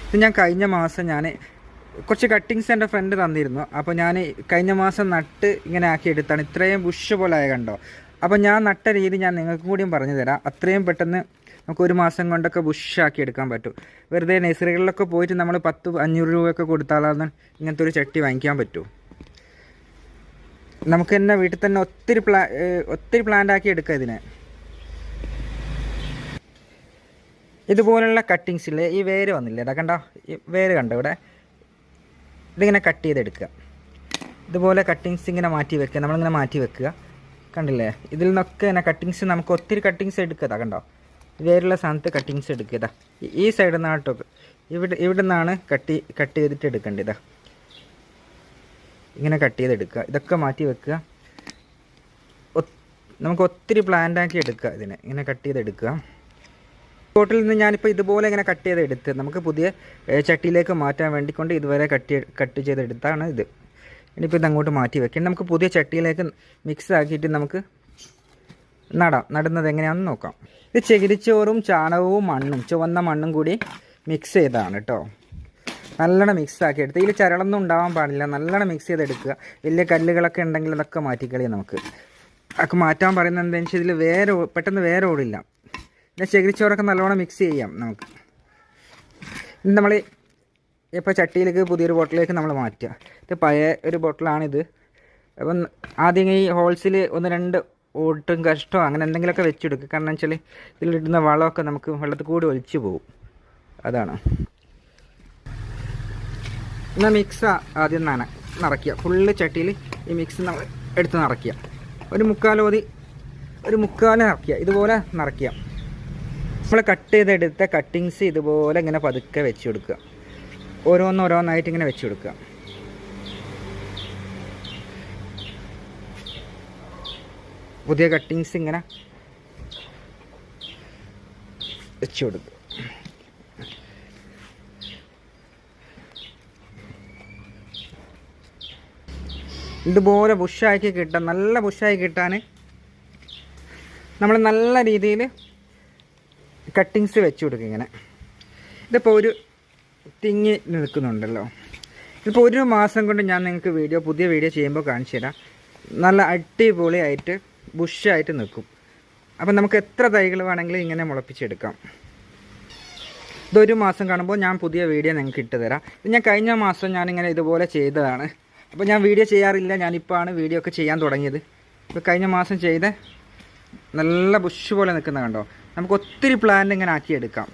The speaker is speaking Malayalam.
ഇത് ഞാൻ കഴിഞ്ഞ മാസം കുറച്ച് കട്ടിങ്സ് എൻ്റെ ഫ്രണ്ട് തന്നിരുന്നു. അപ്പോൾ ഞാൻ കഴിഞ്ഞ മാസം നട്ട് ഇങ്ങനെ ആക്കി എടുത്താണ്. ഇത്രയും ബുഷ് പോലെ ആയ കണ്ടോ. അപ്പോൾ ഞാൻ നട്ട രീതി ഞാൻ നിങ്ങൾക്കും കൂടിയും പറഞ്ഞു തരാം. അത്രയും പെട്ടെന്ന് നമുക്ക് ഒരു മാസം കൊണ്ടൊക്കെ ബുഷാക്കി എടുക്കാൻ പറ്റും. വെറുതെ നഴ്സറികളിലൊക്കെ പോയിട്ട് നമ്മൾ 100-500 രൂപയൊക്കെ കൊടുത്താലാണ് ഇങ്ങനത്തെ ഒരു ചട്ടി വാങ്ങിക്കാൻ പറ്റൂ. നമുക്ക് തന്നെ വീട്ടിൽ തന്നെ ഒത്തിരി പ്ലാന്റ് ആക്കി എടുക്കാം ഇതിനെ. ഇതുപോലുള്ള കട്ടിങ്സിൽ ഈ വേര് വന്നില്ലേ, ഇതാ കണ്ടോ, ഈ വേര് കണ്ടോ ഇവിടെ. ഇതിങ്ങനെ കട്ട് ചെയ്തെടുക്കുക. ഇതുപോലെ കട്ടിങ്സ് ഇങ്ങനെ മാറ്റി വെക്കുക, നമ്മളിങ്ങനെ മാറ്റി വെക്കുക. കണ്ടില്ലേ, ഇതിൽ നിന്നൊക്കെ ഇങ്ങനെ കട്ടിങ്സ് നമുക്ക് ഒത്തിരി കട്ടിങ്സ് എടുക്കുക. കണ്ടോ, വേറുള്ള സ്ഥാനത്ത് കട്ടിങ്സ് എടുക്കുക. ഈ സൈഡിൽ നിന്നാണ് കേട്ടോ, ഇവിടെ നിന്നാണ് കട്ട് ചെയ്തിട്ട് എടുക്കേണ്ടത്. ഇതാ ഇങ്ങനെ കട്ട് ചെയ്തെടുക്കുക. ഇതൊക്കെ മാറ്റി വെക്കുക. നമുക്ക് ഒത്തിരി പ്ലാന്റാക്കി എടുക്കുക. ഇതിനെ ഇങ്ങനെ കട്ട് ചെയ്തെടുക്കുക. പോട്ടിൽ നിന്ന് ഞാനിപ്പോൾ ഇതുപോലെ ഇങ്ങനെ കട്ട് ചെയ്തെടുത്ത് നമുക്ക് പുതിയ ചട്ടിയിലേക്ക് മാറ്റാൻ വേണ്ടിക്കൊണ്ട് ഇതുവരെ കട്ട് ചെയ്തെടുത്താണ് ഇത്. ഇനിയിപ്പോൾ ഇതങ്ങോട്ട് മാറ്റി വെക്കണം. നമുക്ക് പുതിയ ചട്ടിയിലേക്ക് മിക്സ് ആക്കിയിട്ട് നമുക്ക് നടുന്നത് എങ്ങനെയാണെന്ന് നോക്കാം. ഇത് ചകിരിച്ചോറും ചാണകവും മണ്ണും ചുവന്ന മണ്ണും കൂടി മിക്സ് ചെയ്തതാണ് കേട്ടോ. നല്ലോണം മിക്സ് ആക്കി എടുത്ത്. ഇതിൽ ചരളൊന്നും ഉണ്ടാവാൻ പാടില്ല. നല്ലോണം മിക്സ് ചെയ്തെടുക്കുക. വലിയ കല്ലുകളൊക്കെ ഉണ്ടെങ്കിൽ അതൊക്കെ മാറ്റിക്കളയും. നമുക്ക് അതൊക്കെ മാറ്റാൻ പറയുന്നത് എന്താണെന്ന് വെച്ചാൽ ഇതിൽ പെട്ടെന്ന് വേറെ ഓടില്ല. പിന്നെ ചകിരിച്ചോറൊക്കെ നല്ലോണം മിക്സ് ചെയ്യാം നമുക്ക്. ഇനി നമ്മൾ ഇപ്പോൾ ചട്ടിയിലേക്ക് പുതിയൊരു ബോട്ടിലേക്ക് നമ്മൾ മാറ്റുക. ഇത് പഴയ ഒരു ബോട്ടിലാണിത്. അപ്പം ആദ്യം ഈ ഹോൾസിൽ 1-2 ഓട്ടും കഷ്ടമോ അങ്ങനെ എന്തെങ്കിലുമൊക്കെ വെച്ചെടുക്കുക. കാരണം വെച്ചാൽ ഇതിലിടുന്ന വളമൊക്കെ നമുക്ക് വെള്ളത്തിൽ കൂടി ഒലിച്ചു പോകും. അതാണ്. എന്നാൽ മിക്സ് ആദ്യം നിറയ്ക്കുക. ഫുള്ള് ചട്ടിയിൽ ഈ മിക്സ് നമ്മൾ എടുത്ത് നിറയ്ക്കുക. ഒരു മുക്കാൽ നിറയ്ക്കുക. ഇതുപോലെ നിറയ്ക്കുക. നമ്മൾ കട്ട് ചെയ്തെടുത്ത കട്ടിങ്സ് ഇതുപോലെ ഇങ്ങനെ പതുക്കെ വെച്ച് കൊടുക്കുക. ഓരോന്നായിട്ട് ഇങ്ങനെ വെച്ച് കൊടുക്കുക. പുതിയ കട്ടിങ്സ് ഇങ്ങനെ വെച്ച് കൊടുക്കുക. ഇതുപോലെ ബുഷാക്കി കിട്ടാൻ, നല്ല ബുഷായി കിട്ടാൻ നമ്മൾ നല്ല രീതിയിൽ കട്ടിങ്സ് വെച്ച് കൊടുക്കുക. ഇങ്ങനെ ഇതിപ്പോൾ ഒരു തിങ്ങി നിൽക്കുന്നുണ്ടല്ലോ. ഇതിപ്പോൾ ഒരു മാസം കൊണ്ട് ഞാൻ നിങ്ങൾക്ക് പുതിയ വീഡിയോ ചെയ്യുമ്പോൾ കാണിച്ചു തരാം. നല്ല അടിപൊളിയായിട്ട് ബുഷായിട്ട് നിൽക്കും. അപ്പം നമുക്ക് എത്ര തൈകൾ വേണമെങ്കിലും ഇങ്ങനെ മുളപ്പിച്ചെടുക്കാം. ഇതൊരു മാസം കാണുമ്പോൾ ഞാൻ പുതിയ വീഡിയോ നിങ്ങൾക്ക് ഇട്ട് തരാം. ഇത് ഞാൻ കഴിഞ്ഞ മാസം ഞാനിങ്ങനെ ഇതുപോലെ ചെയ്തതാണ്. അപ്പോൾ ഞാൻ വീഡിയോ ചെയ്യാറില്ല. ഞാനിപ്പോഴാണ് വീഡിയോ ഒക്കെ ചെയ്യാൻ തുടങ്ങിയത്. ഇപ്പോൾ കഴിഞ്ഞ മാസം ചെയ്ത് നല്ല ബുഷ് പോലെ നിൽക്കുന്ന കണ്ടോ. നമുക്ക് ഒത്തിരി പ്ലാന്റ് ഇങ്ങനെ ആക്കിയെടുക്കാം.